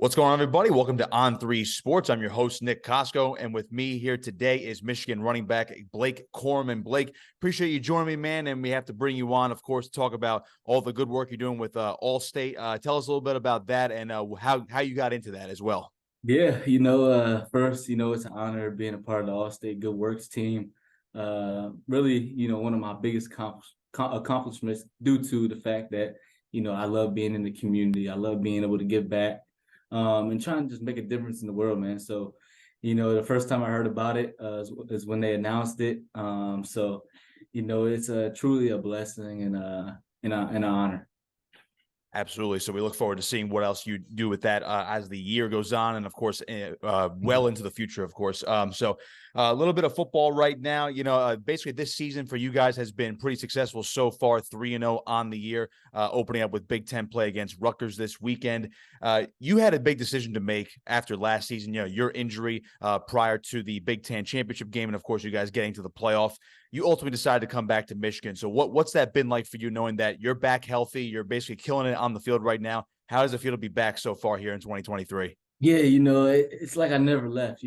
What's going on, everybody? Welcome to On3 Sports. I'm your host, Nick Kosko, and with me here today is Michigan running back Blake Corum. And Blake, appreciate you joining me, man, and we have to bring you on, of course, to talk about all the good work you're doing with All-State. Tell us a little bit about that and how you got into that as well. Yeah, first, it's an honor being a part of the All-State Good Works team. Really, one of my biggest accomplishments due to the fact that, I love being in the community. I love being able to give back and trying to just make a difference in the world, man. So, the first time I heard about it is when they announced it. It's truly a blessing and an honor. Absolutely. So we look forward to seeing what else you do with that as the year goes on, and of course, well into the future, of course. So a little bit of football right now. Basically this season for you guys has been pretty successful so far. 3-0 on the year, opening up with Big Ten play against Rutgers this weekend. You had a big decision to make after last season. Your injury prior to the Big Ten championship game, and of course, you guys getting to the playoff. You ultimately decided to come back to Michigan. So what's that been like for you, knowing that you're back healthy, you're basically killing it on the field right now? How does it feel to be back so far here in 2023? Yeah, it's like I never left.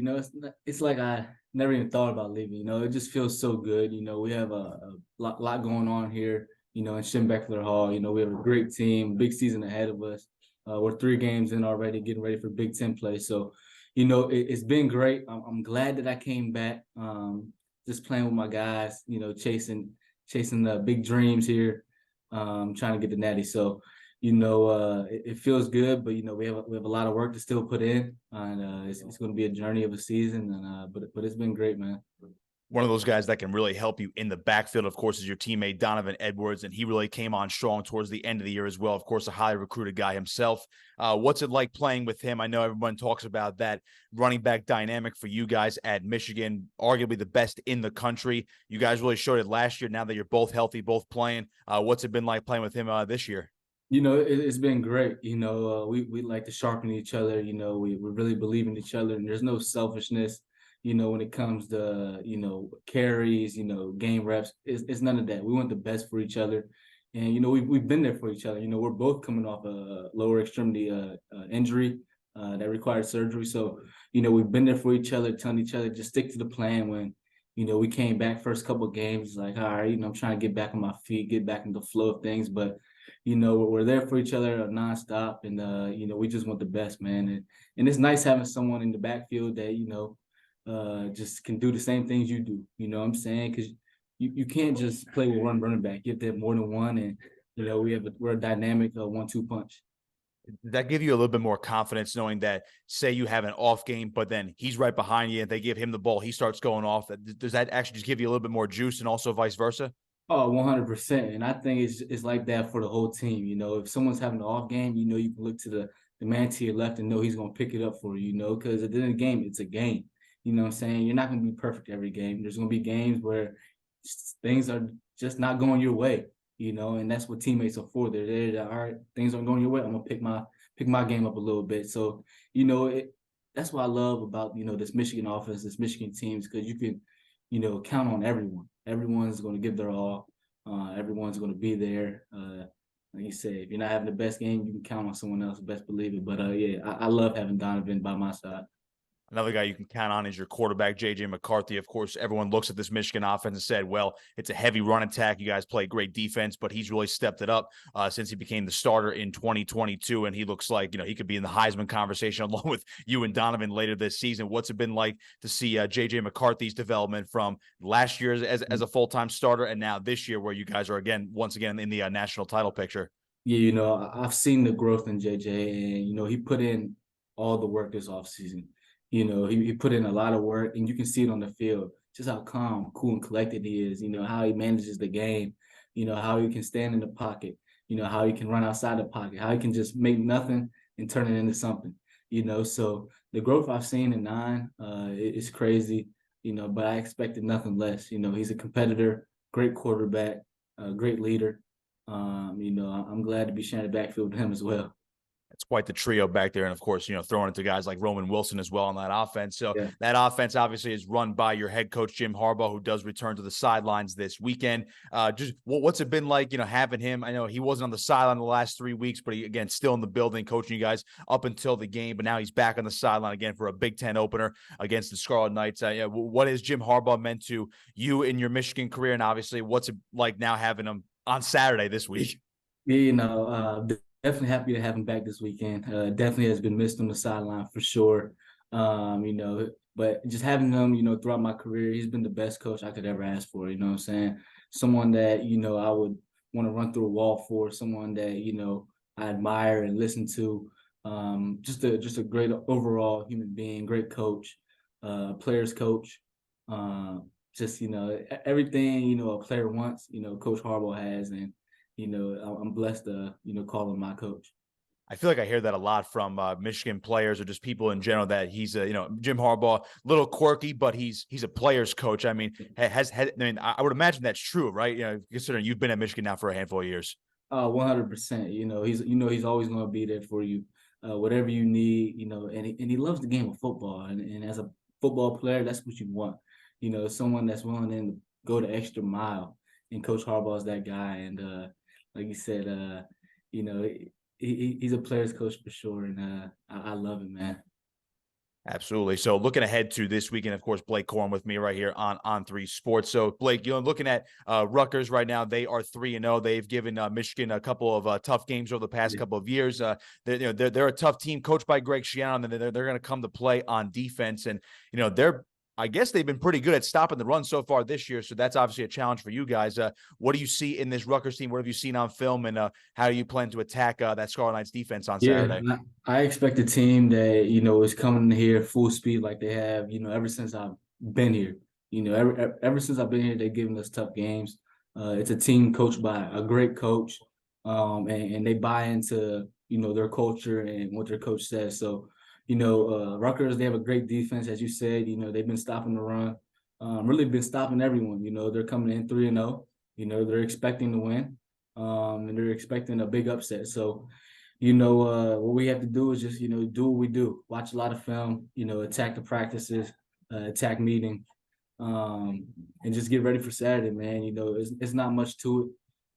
It's like I never even thought about leaving. It just feels so good. We have a lot going on here, in Schembechler Hall. We have a great team, big season ahead of us. We're 3 games in already, getting ready for Big Ten play. So, it's been great. I'm glad that I came back. Just playing with my guys, chasing the big dreams here, trying to get the natty. So, it feels good, but we have a lot of work to still put in, and it's going to be a journey of a season, and but it's been great, man. One of those guys that can really help you in the backfield, of course, is your teammate Donovan Edwards, and he really came on strong towards the end of the year as well. Of course, a highly recruited guy himself. What's it like playing with him? I know everyone talks about that running back dynamic for you guys at Michigan, arguably the best in the country. You guys really showed it last year. Now that you're both healthy, both playing, what's it been like playing with him this year? It's been great. We like to sharpen each other. We really believe in each other, and there's no selfishness. When it comes to, carries, game reps, it's none of that. We want the best for each other. And, we've been there for each other. We're both coming off a lower extremity injury that required surgery. So, we've been there for each other, telling each other, just stick to the plan. When, we came back first couple of games, like, all right, I'm trying to get back on my feet, get back in the flow of things. But, we're there for each other nonstop. And, we just want the best, man. And it's nice having someone in the backfield that, just can do the same things you do. You know what I'm saying? Because you can't just play with one running back. You have to have more than one, and we're a dynamic 1-2 punch. Does that give you a little bit more confidence knowing that, say you have an off game, but then he's right behind you and they give him the ball, he starts going off? Does that actually just give you a little bit more juice, and also vice versa? Oh, 100%. And I think it's like that for the whole team. If someone's having an off game, you can look to the man to your left and know he's going to pick it up for you, because at the end of the game, it's a game. You know what I'm saying? You're not going to be perfect every game. There's going to be games where things are just not going your way, and that's what teammates are for. They're there to, all right, things aren't going your way. I'm going to pick my game up a little bit. So, that's what I love about, this Michigan offense, this Michigan teams, because you can, count on everyone. Everyone's going to give their all. Everyone's going to be there. Like you said, if you're not having the best game, you can count on someone else. Best believe it. But, I love having Donovan by my side. Another guy you can count on is your quarterback, JJ McCarthy. Of course, everyone looks at this Michigan offense and said, well, it's a heavy run attack. You guys play great defense, but he's really stepped it up since he became the starter in 2022. And he looks like, he could be in the Heisman conversation along with you and Donovan later this season. What's it been like to see JJ McCarthy's development from last year as a full-time starter, and now this year where you guys are once again in the national title picture? Yeah, I've seen the growth in JJ, and, he put in all the work this offseason. He put in a lot of work, and you can see it on the field, just how calm, cool, and collected he is, how he manages the game, how he can stand in the pocket, how he can run outside the pocket, how he can just make nothing and turn it into something, So the growth I've seen in 9 is crazy, but I expected nothing less. He's a competitor, great quarterback, great leader. I'm glad to be sharing the backfield with him as well. It's quite the trio back there. And of course, throwing it to guys like Roman Wilson as well on that offense. So Yeah. that offense obviously is run by your head coach, Jim Harbaugh, who does return to the sidelines this weekend. Just what's it been like, having him? I know he wasn't on the sideline the last 3 weeks, but he, again, still in the building coaching you guys up until the game. But now he's back on the sideline again for a Big Ten opener against the Scarlet Knights. What has Jim Harbaugh meant to you in your Michigan career? And obviously, what's it like now having him on Saturday this week? Definitely happy to have him back this weekend. Definitely has been missed on the sideline for sure. But just having him, throughout my career, he's been the best coach I could ever ask for. You know what I'm saying? Someone that, I would want to run through a wall for, someone that, I admire and listen to. Just a great overall human being, great coach, players coach. Everything, a player wants, Coach Harbaugh has. And I'm blessed to, call him my coach. I feel like I hear that a lot from Michigan players or just people in general, that he's Jim Harbaugh, little quirky, but he's a player's coach. I mean, I would imagine that's true, right? Considering you've been at Michigan now for a handful of years. 100%. He's always going to be there for you, whatever you need. And he loves the game of football. And as a football player, that's what you want. Someone that's willing to go the extra mile. And Coach Harbaugh is that guy. And like you said, he's a player's coach for sure, and I love him, man. Absolutely. So looking ahead to this weekend, of course, Blake Corum with me right here on On3 Sports. So Blake, looking at Rutgers right now, they are 3-0. They've given Michigan a couple of tough games over the past couple of years. They're a tough team coached by Greg Schiano, and they're going to come to play on defense. And I guess they've been pretty good at stopping the run so far this year. So that's obviously a challenge for you guys. What do you see in this Rutgers team? What have you seen on film, and how do you plan to attack that Scarlet Knights defense on Saturday? I expect a team that, is coming here full speed like they have, ever since I've been here. Ever since I've been here, they've given us tough games. It's a team coached by a great coach, and they buy into, their culture and what their coach says. So, Rutgers, they have a great defense, as you said. They've been stopping the run, really been stopping everyone. They're coming in 3-0. They're expecting to win, and they're expecting a big upset. So, what we have to do is just, do what we do. Watch a lot of film, attack the practices, attack meeting, and just get ready for Saturday, man. It's not much to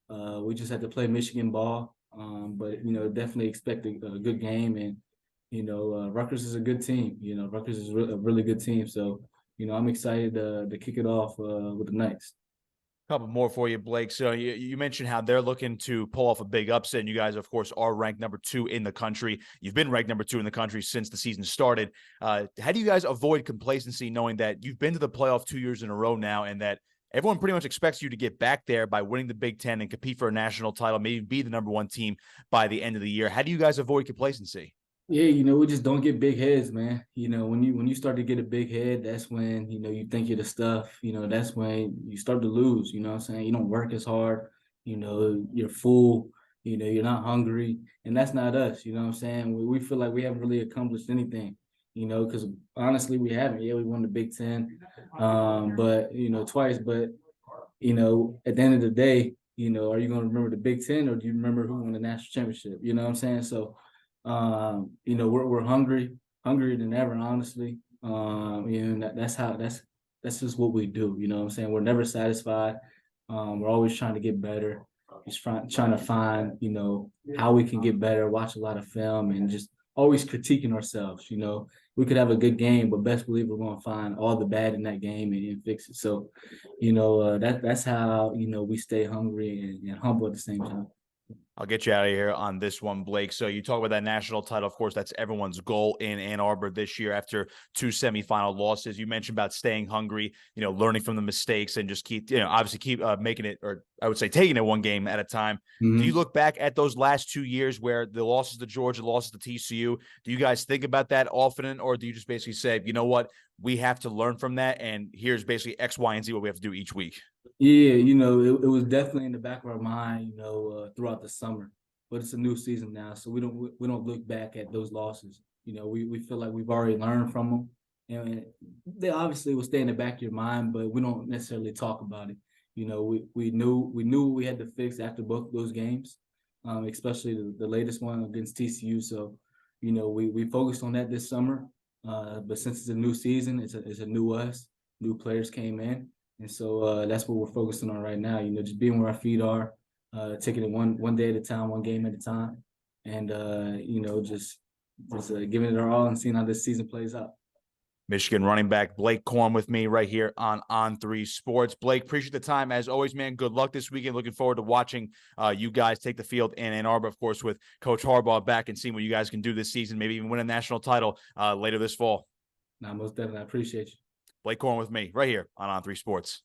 it. We just have to play Michigan ball, but, definitely expect a good game. And Rutgers is a good team. Rutgers is a really good team. So, I'm excited to kick it off with the Knights. Couple more for you, Blake. So you mentioned how they're looking to pull off a big upset. And you guys, of course, are ranked number 2 in the country. You've been ranked number 2 in the country since the season started. How do you guys avoid complacency, knowing that you've been to the playoff 2 years in a row now, and that everyone pretty much expects you to get back there by winning the Big Ten and compete for a national title, maybe be the number 1 team by the end of the year? How do you guys avoid complacency? Yeah, we just don't get big heads, man. When you start to get a big head, that's when, you think you're the stuff. That's when you start to lose, what I'm saying? You don't work as hard, you're full, you're not hungry. And that's not us, what I'm saying? We feel like we haven't really accomplished anything, because honestly, we haven't. Yeah, we won the Big Ten, but, twice. But, at the end of the day, are you going to remember the Big Ten, or do you remember who won the national championship? You know what I'm saying? So, we're hungrier than ever, honestly. That's just what we do. You know what I'm saying? We're never satisfied. We're always trying to get better. Just trying to find, how we can get better, watch a lot of film, and just always critiquing ourselves. We could have a good game, but best believe we're going to find all the bad in that game and fix it. So, that's how, we stay hungry and humble at the same time. I'll get you out of here on this one, Blake. So you talk about that national title. Of course, that's everyone's goal in Ann Arbor this year after 2 semifinal losses. You mentioned about staying hungry, learning from the mistakes, and just keep making it, or I would say taking it 1 game at a time. Mm-hmm. Do you look back at those last 2 years where the losses to Georgia, losses to TCU, do you guys think about that often, or do you just basically say, you know what, we have to learn from that, and here's basically X, Y, and Z what we have to do each week? Yeah, it was definitely in the back of our mind, throughout the summer. But it's a new season now, so we don't look back at those losses. We feel like we've already learned from them, and they obviously will stay in the back of your mind, but we don't necessarily talk about it. We knew we had to fix after both of those games. especially the latest one against TCU. So, we focused on that this summer. But since it's a new season, it's a new us. New players came in, and so that's what we're focusing on right now. Just being where our feet are, taking it one day at a time, one game at a time, and just giving it our all and seeing how this season plays out. Michigan running back Blake Corum with me right here on 3 Sports. Blake, appreciate the time as always, man. Good luck this weekend. Looking forward to watching you guys take the field in Ann Arbor, of course, with Coach Harbaugh back and seeing what you guys can do this season. Maybe even win a national title later this fall. Most definitely, I appreciate you. Blake Corum with me right here on 3 Sports.